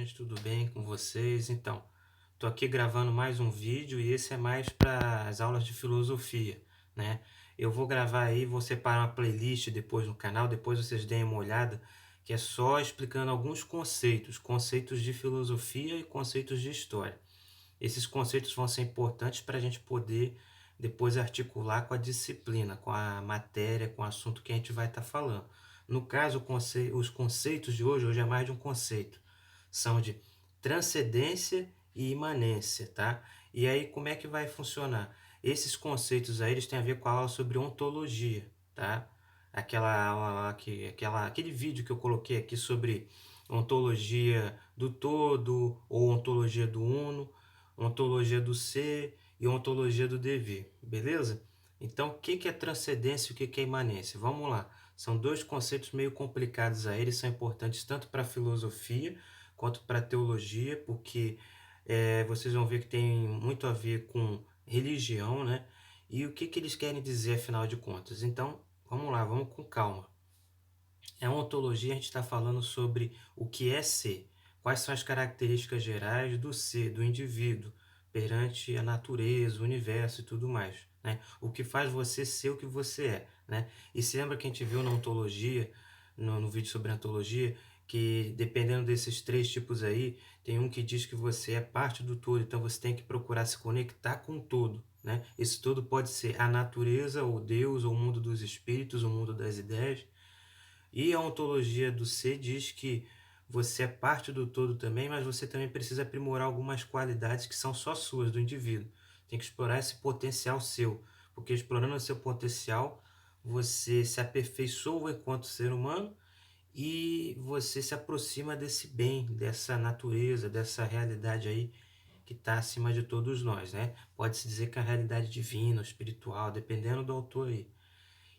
gente, tudo bem com vocês? Então, estou aqui gravando mais um vídeo e esse é mais para as aulas de filosofia, né? Eu vou gravar aí, vou separar uma playlist depois no canal, depois vocês deem uma olhada, que é só explicando alguns conceitos, conceitos de filosofia e conceitos de história. Esses conceitos vão ser importantes para a gente poder depois articular com a disciplina, com a matéria, com o assunto que a gente vai estar falando. No caso, os conceitos de hoje é mais de um conceito. São de transcendência e imanência, tá? E aí, como é que vai funcionar? Esses conceitos aí, eles têm a ver com a aula sobre ontologia, tá? Aquela aula lá, aquele vídeo que eu coloquei aqui sobre ontologia do todo ou ontologia do uno, ontologia do ser e ontologia do dever, beleza? Então, o que é transcendência e o que é imanência? Vamos lá. São dois conceitos meio complicados aí, eles são importantes tanto para a filosofia quanto para a teologia, porque vocês vão ver que tem muito a ver com religião, né? E o que eles querem dizer, afinal de contas? Então, vamos lá, vamos com calma. A ontologia, a gente está falando sobre o que é ser, quais são as características gerais do ser, do indivíduo, perante a natureza, o universo e tudo mais, né? O que faz você ser o que você é, né? E se lembra que a gente viu na ontologia, no vídeo sobre ontologia, que dependendo desses três tipos aí, tem um que diz que você é parte do todo, então você tem que procurar se conectar com o todo, né? Esse todo pode ser a natureza, ou Deus, ou o mundo dos espíritos, o mundo das ideias. E a ontologia do ser diz que você é parte do todo também, mas você também precisa aprimorar algumas qualidades que são só suas, do indivíduo. Tem que explorar esse potencial seu, porque explorando o seu potencial, você se aperfeiçoa enquanto ser humano e você se aproxima desse bem, dessa natureza, dessa realidade aí que está acima de todos nós, né? Pode-se dizer que é a realidade divina, espiritual, dependendo do autor aí.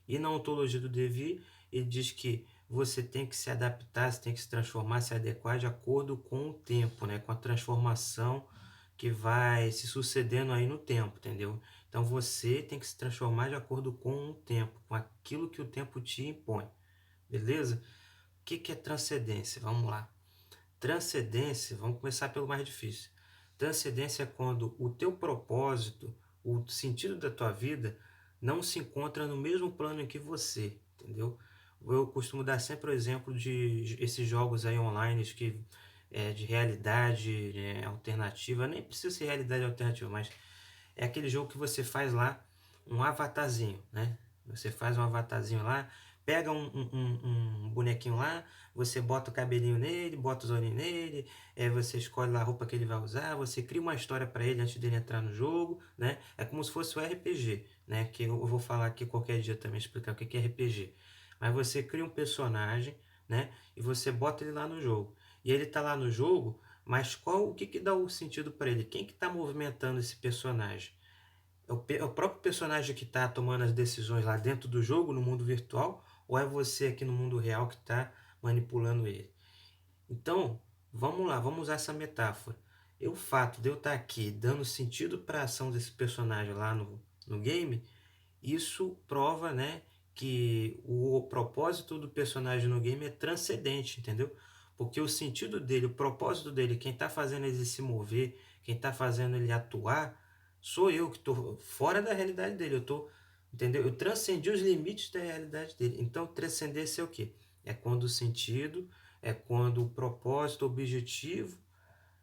E na ontologia do Devi, ele diz que você tem que se adaptar, você tem que se transformar, se adequar de acordo com o tempo, né? Com a transformação que vai se sucedendo aí no tempo, entendeu? Então você tem que se transformar de acordo com o tempo, com aquilo que o tempo te impõe, beleza? O que é transcendência? Vamos lá. Transcendência, vamos começar pelo mais difícil. Transcendência é quando o teu propósito, o sentido da tua vida não se encontra no mesmo plano em que você, entendeu? Eu costumo dar sempre o exemplo de esses jogos aí online que de realidade alternativa, nem precisa ser realidade alternativa, mas é aquele jogo que você faz lá um avatarzinho, né? Você faz um avatarzinho lá, pega um bonequinho lá, você bota o cabelinho nele, bota os olhinhos nele, você escolhe lá a roupa que ele vai usar, você cria uma história para ele antes dele entrar no jogo, né? É como se fosse o RPG, né? Que eu vou falar aqui qualquer dia também, explicar o que é RPG. Mas você cria um personagem, né? E você bota ele lá no jogo. E ele tá lá no jogo, mas o que dá o sentido para ele? Quem que está movimentando esse personagem? É o próprio personagem que está tomando as decisões lá dentro do jogo, no mundo virtual, ou é você aqui no mundo real que está manipulando ele? Então, vamos lá, vamos usar essa metáfora. E o fato de eu estar aqui dando sentido para a ação desse personagem lá no game, isso prova, né, que o propósito do personagem no game é transcendente, entendeu? Porque o sentido dele, o propósito dele, quem está fazendo ele se mover, quem está fazendo ele atuar, sou eu que estou fora da realidade dele. Eu tô, entendeu? Eu transcendi os limites da realidade dele. Então, transcendência é o quê? É quando o sentido, é quando o propósito, o objetivo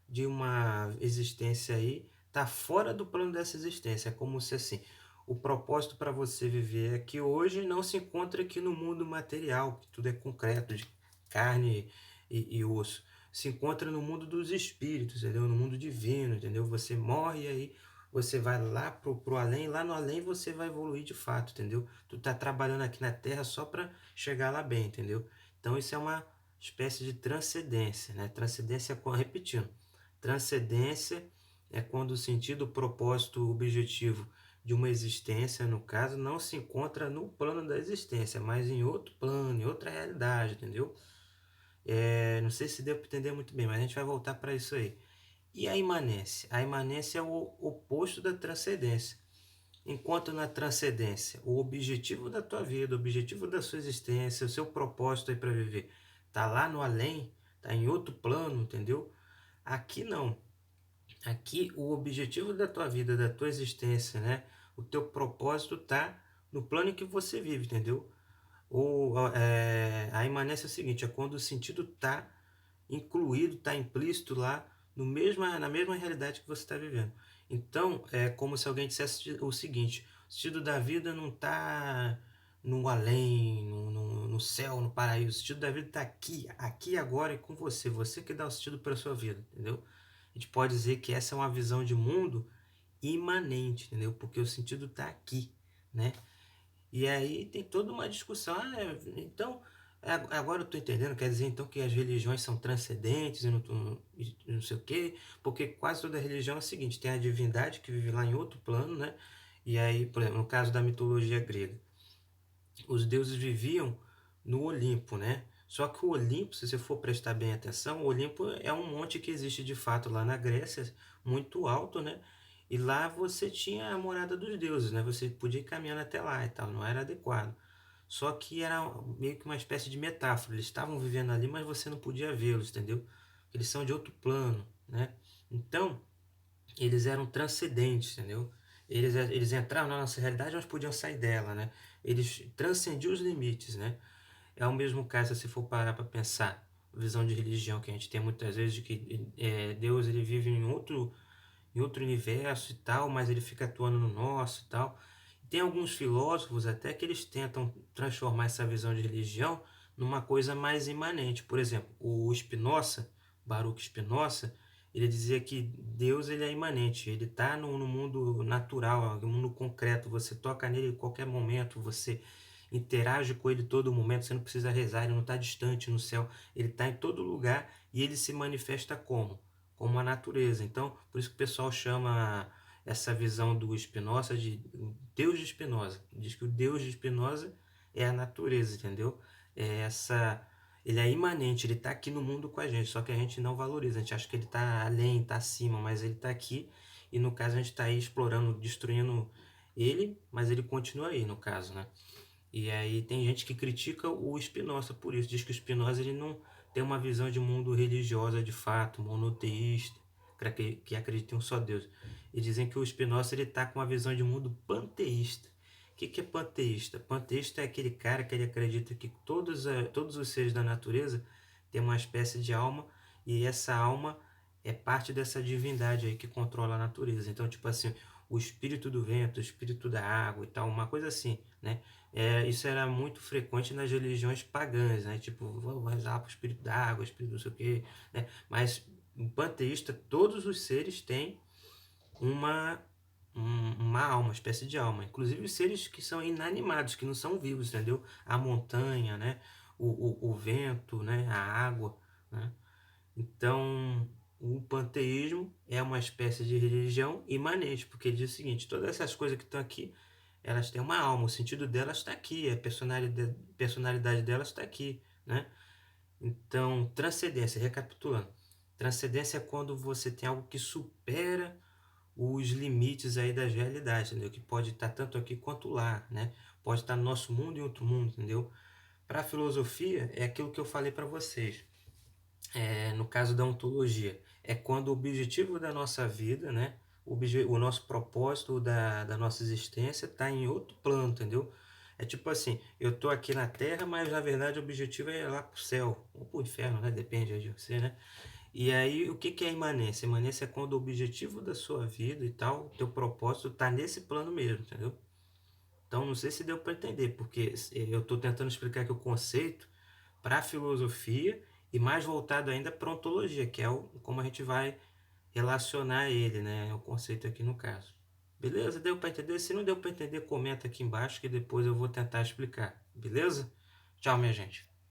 de uma existência aí está fora do plano dessa existência. É como se assim, o propósito para você viver aqui hoje não se encontra aqui no mundo material, que tudo é concreto, de carne e osso. Se encontra no mundo dos espíritos, entendeu? No mundo divino, entendeu? Você morre e aí você vai lá pro além, lá no além você vai evoluir de fato, entendeu? Tu tá trabalhando aqui na Terra só para chegar lá bem, entendeu? Então isso é uma espécie de transcendência, né? Transcendência, repetindo, transcendência é quando o sentido, o propósito, o objetivo de uma existência, no caso, não se encontra no plano da existência, mas em outro plano, em outra realidade, entendeu? Não sei se deu para entender muito bem, mas a gente vai voltar para isso aí. E a imanência? A imanência é o oposto da transcendência. Enquanto na transcendência, o objetivo da tua vida, o objetivo da sua existência, o seu propósito aí para viver, tá lá no além, tá em outro plano, entendeu? Aqui não. Aqui o objetivo da tua vida, da tua existência, né? O teu propósito tá no plano em que você vive, entendeu? A imanência é o seguinte, é quando o sentido tá incluído, tá implícito lá na mesma realidade que você está vivendo. Então, é como se alguém dissesse o seguinte: o sentido da vida não tá no além, no céu, no paraíso. O sentido da vida está aqui, aqui agora e com você. Você que dá o sentido para a sua vida, entendeu? A gente pode dizer que essa é uma visão de mundo imanente, entendeu? Porque o sentido está aqui, né? E aí tem toda uma discussão. Então, agora eu estou entendendo, quer dizer então que as religiões são transcendentes e não sei o quê, porque quase toda religião é o seguinte, tem a divindade que vive lá em outro plano, né? E aí, por exemplo, no caso da mitologia grega, os deuses viviam no Olimpo, né? Só que o Olimpo, se você for prestar bem atenção, o Olimpo é um monte que existe de fato lá na Grécia, muito alto, né? E lá você tinha a morada dos deuses, né? Você podia ir caminhando até lá e tal, não era adequado. Só que era meio que uma espécie de metáfora. Eles estavam vivendo ali, mas você não podia vê-los, entendeu? Eles são de outro plano, né? Então, eles eram transcendentes, entendeu? Eles entravam na nossa realidade, mas podiam sair dela, né? Eles transcendiam os limites, né? É o mesmo caso se for parar para pensar, visão de religião que a gente tem muitas vezes de que Deus ele vive em outro universo e tal, mas ele fica atuando no nosso e tal. Tem alguns filósofos até que eles tentam transformar essa visão de religião numa coisa mais imanente. Por exemplo, o Spinoza, Baruch Spinoza, ele dizia que Deus ele é imanente, ele está no mundo natural, no mundo concreto, você toca nele em qualquer momento, você interage com ele todo momento, você não precisa rezar, ele não está distante no céu, ele está em todo lugar e ele se manifesta como? Como a natureza. Então, por isso que o pessoal chama essa visão do Spinoza de Deus de Spinoza. Diz que o Deus de Spinoza é a natureza, entendeu? É essa, ele é imanente, ele está aqui no mundo com a gente, só que a gente não valoriza, a gente acha que ele está além, está acima, mas ele está aqui e no caso a gente está aí explorando, destruindo ele, mas ele continua aí no caso, né? E aí tem gente que critica o Spinoza por isso, diz que o Spinoza ele não tem uma visão de mundo religiosa de fato, monoteísta, que acredita em um só Deus. E dizem que o Spinoza ele está com uma visão de mundo panteísta. O que é panteísta? Panteísta é aquele cara que ele acredita que todos os seres da natureza têm uma espécie de alma e essa alma é parte dessa divindade aí que controla a natureza. Então, tipo assim, o espírito do vento, o espírito da água e tal, uma coisa assim, né? Isso era muito frequente nas religiões pagãs, né? Tipo, vamos rezar para o espírito da água, espírito não sei o quê, né? Mas em panteísta, todos os seres têm uma, uma alma, uma espécie de alma. Inclusive os seres que são inanimados, que não são vivos, entendeu? A montanha, né? O vento, né? A água, né? Então, o panteísmo é uma espécie de religião imanente, porque ele diz o seguinte: todas essas coisas que estão aqui, elas têm uma alma, o sentido delas está aqui, a personalidade delas está aqui, né? Então, transcendência, recapitulando, transcendência é quando você tem algo que supera os limites aí das realidades, entendeu? Que pode estar tanto aqui quanto lá, né? Pode estar no nosso mundo e em outro mundo, entendeu? Para a filosofia, é aquilo que eu falei para vocês no caso da ontologia, é quando o objetivo da nossa vida, né, o nosso propósito da nossa existência está em outro plano, entendeu? É tipo assim, eu tô aqui na Terra, mas na verdade o objetivo é ir lá pro céu, ou pro inferno, né? Depende de você, né? E aí, o que que é imanência? Imanência é quando o objetivo da sua vida e tal, teu propósito tá nesse plano mesmo, entendeu? Então, não sei se deu para entender, porque eu estou tentando explicar aqui o conceito para a filosofia e mais voltado ainda para a ontologia, que é como a gente vai relacionar ele, né? O conceito aqui no caso. Beleza? Deu para entender? Se não deu para entender, comenta aqui embaixo que depois eu vou tentar explicar. Beleza? Tchau, minha gente.